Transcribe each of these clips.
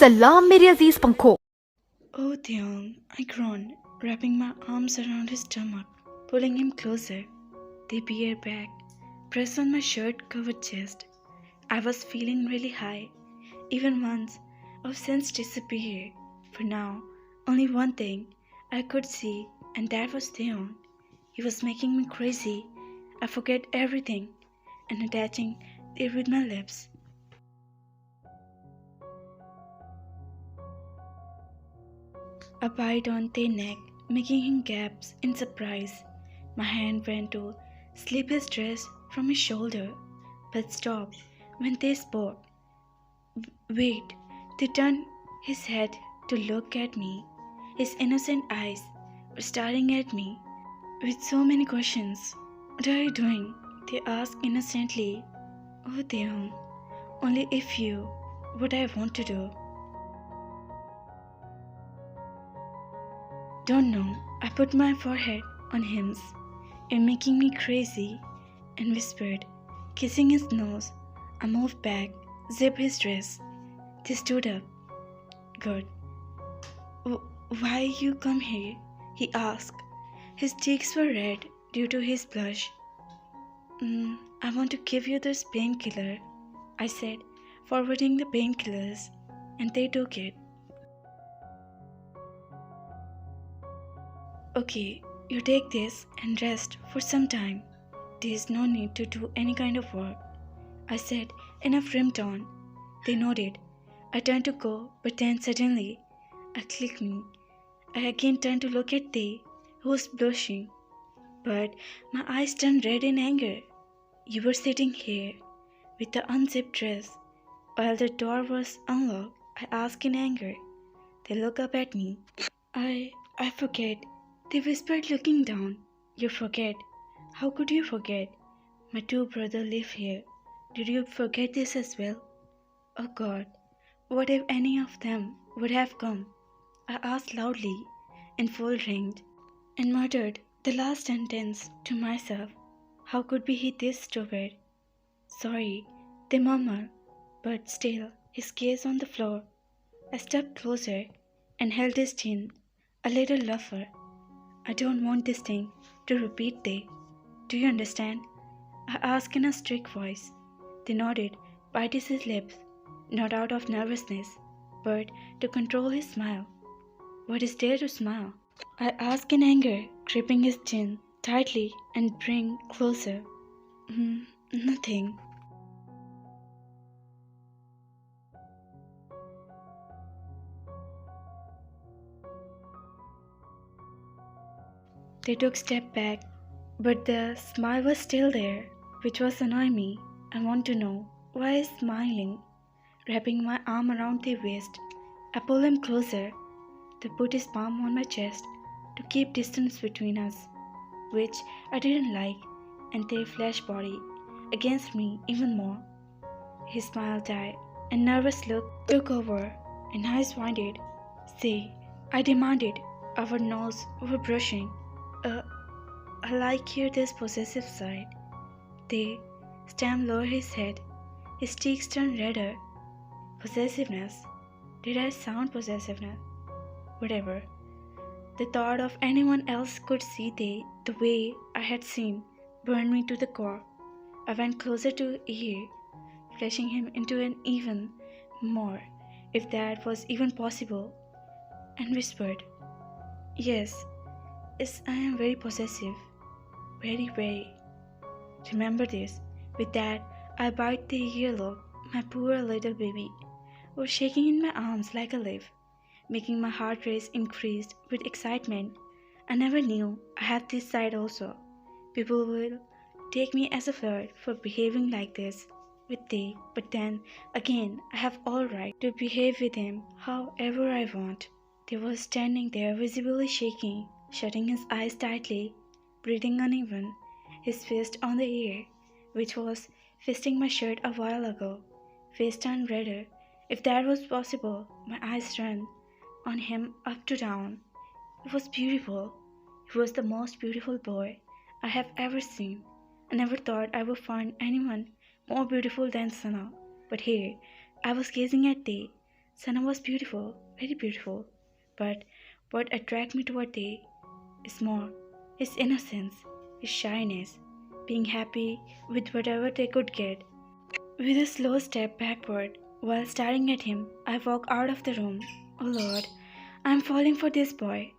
सलाम मेरे अजीज पंखों। Oh, Theon, I groaned, wrapping my arms around his stomach, pulling him closer. They peered back, pressed on my shirt-covered chest. I was feeling really high. Even months of sense disappeared. For now, only one thing I could see, and that was Theon. He was making me crazy. I forget everything, and attaching it with my lips. A bite on their neck, making him gasp in surprise. My hand went to slip his dress from his shoulder, but stopped when they spoke. Wait, they turned his head to look at me. His innocent eyes were staring at me with so many questions. What are you doing? They asked innocently. Oh, Deon, only if you, what I want to do. Don't know. I put my forehead on his, and making me crazy, and whispered, kissing his nose. I moved back, zipped his dress. They stood up. Good. Why you come here? He asked. His cheeks were red due to his blush. I want to give you this painkiller, I said, forwarding the painkillers, and they took it. Okay, you take this and rest for some time. There is no need to do any kind of work, I said in a firm tone. They nodded. I turned to go, but then suddenly, I clicked me. I again turned to look at Tay, who was blushing, but my eyes turned red in anger. You were sitting here with the unzipped dress while the door was unlocked. I asked in anger. They looked up at me. I forget. They whispered, looking down. You forget? How could you forget? My two brothers live here. Did you forget this as well? Oh God, what if any of them would have come? I asked loudly, in full range, and muttered the last sentence to myself. How could be he this stupid? Sorry, they murmured, but still, his gaze on the floor. I stepped closer and held his chin, a little rougher. I don't want this thing to repeat day. Do you understand? I asked in a strict voice. They nodded, bit his lips, not out of nervousness, but to control his smile. What is there to smile? I asked in anger, gripping his chin tightly and bring closer. Nothing. They took a step back, but the smile was still there, which was annoying me. I want to know why he's smiling. Wrapping my arm around their waist, I pulled him closer. They put his palm on my chest to keep distance between us, which I didn't like, and their flesh body against me even more. His smile died, and nervous look took over, and eyes winded. Say, I demanded. Our nose were brushing. Uh, I like here this possessive side. They Stam lowered his head. His cheeks turned redder. Possessiveness. Did I sound possessiveness? Whatever. The thought of anyone else could see the way I had seen burned me to the core. I went closer to ear, fleshing him into an even more, if that was even possible, and whispered, Yes, I am very possessive. Very, very. Remember this. With that, I bite the earlobe. My poor little baby was shaking in my arms like a leaf, making my heart race increased with excitement. I never knew I had this side also. People will take me as a flirt for behaving like this with they, but then again, I have all right to behave with him however I want. They were standing there visibly shaking, shutting his eyes tightly, breathing uneven, his fist on the air, which was fisting my shirt a while ago. Face turned redder. If that was possible, my eyes turned on him up to down. It was beautiful. He was the most beautiful boy I have ever seen. I never thought I would find anyone more beautiful than Sana, but here I was gazing at Tay, Sana was beautiful, very beautiful. But what attracted me toward Tae is more his innocence, his shyness, being happy with whatever they could get. With a slow step backward, while staring at him, I walk out of the room. Oh Lord, I am falling for this boy.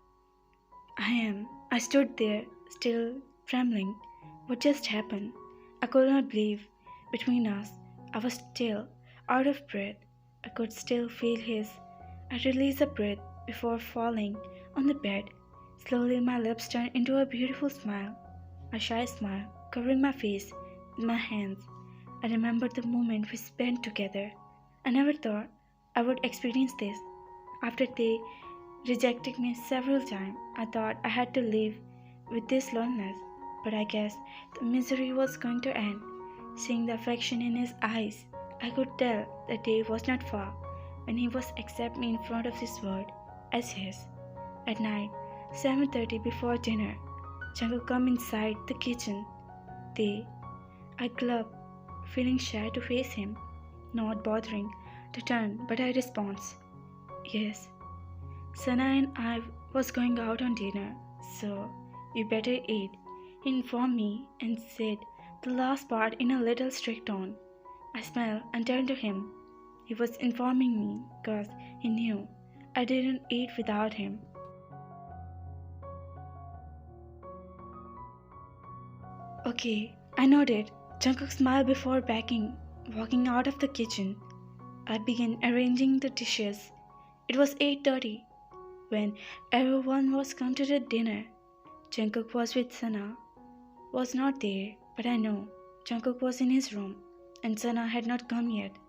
I am. I stood there, still trembling. What just happened? I could not believe. Between us, I was still out of breath. I could still feel his. I released a breath before falling on the bed. Slowly, my lips turned into a beautiful smile, a shy smile, covering my face with my hands. I remembered the moment we spent together. I never thought I would experience this. After they rejected me several times, I thought I had to live with this loneliness. But I guess the misery was going to end. Seeing the affection in his eyes, I could tell the day was not far when he was accept me in front of this world as his. At night, 7:30 before dinner, Jungkook come inside the kitchen. I glove, feeling shy to face him, not bothering to turn, but I responds, yes. Sana and I was going out on dinner, so you better eat. He informed me and said the last part in a little strict tone. I smiled and turned to him. He was informing me because he knew I didn't eat without him. Okay, I nodded. Jungkook smiled before walking out of the kitchen. I began arranging the dishes. It was 8:30 when everyone was come to the dinner. Jungkook was with Sana, was not there, but I know Jungkook was in his room and Sana had not come yet.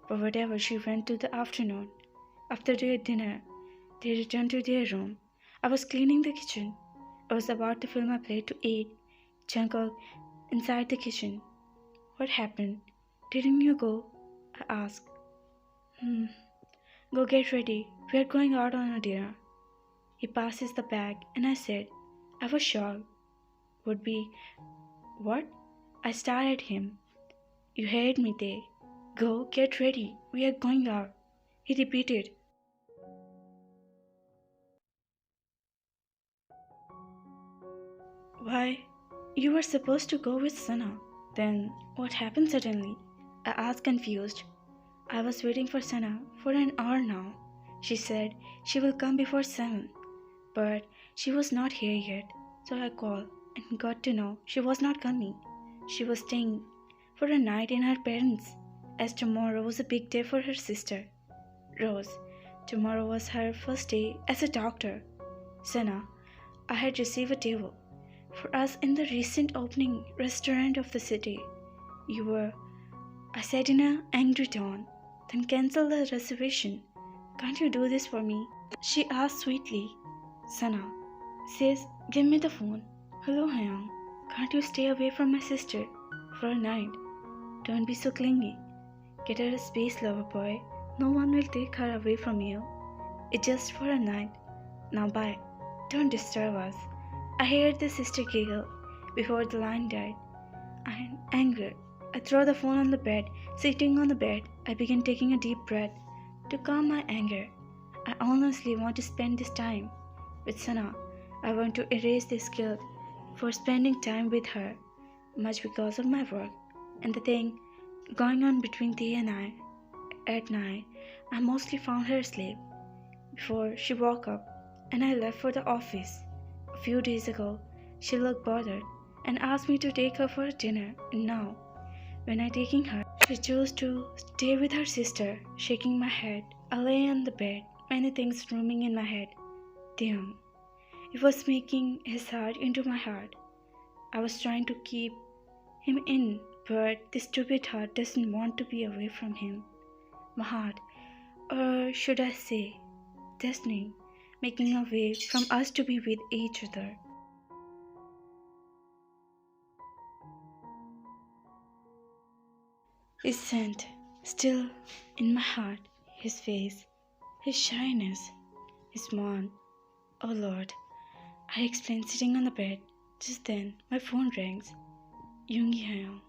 For whatever she went to the afternoon. After their dinner, they returned to their room. I was cleaning the kitchen. I was about to fill my plate to eat. Jungkook inside the kitchen. What happened? Didn't you go? I asked. Go get ready. We are going out on a dinner. He passes the bag and I said, I was shocked. Would be what? I stared at him. You heard me, Tae. Go get ready. We are going out. He repeated. Why? You were supposed to go with Sana. Then what happened suddenly? I asked confused. I was waiting for Sana for an hour now. She said she will come before 7, but she was not here yet. So I called and got to know she was not coming. She was staying for a night in her parents', as tomorrow was a big day for her sister, Rose. Tomorrow was her first day as a doctor. Sana, I had received a table for us in the recent opening restaurant of the city. I said in an angry tone, then cancel the reservation. Can't you do this for me? She asked sweetly. Sana says, give me the phone. Hello, Hyung. Can't you stay away from my sister for a night? Don't be so clingy. Get her a space, lover boy. No one will take her away from you. It's just for a night. Now bye. Don't disturb us. I heard the sister giggle before the line died. I am angered. I throw the phone on the bed. Sitting on the bed, I begin taking a deep breath to calm my anger. I honestly want to spend this time with Sana. I want to erase this guilt for spending time with her, much because of my work and the thing going on between Thea and I. At night, I mostly found her asleep before she woke up and I left for the office. A few days ago, she looked bothered and asked me to take her for dinner, and now, when I taking her, she chose to stay with her sister, shaking my head. I lay on the bed, many things roaming in my head. Damn, it was making his heart into my heart. I was trying to keep him in, but this stupid heart doesn't want to be away from him. My heart, or should I say, destiny, making a way from us to be with each other. His scent, still in my heart, his face, his shyness, his moan. Oh Lord, I explained sitting on the bed. Just then, my phone rings. Yoongi Hyung.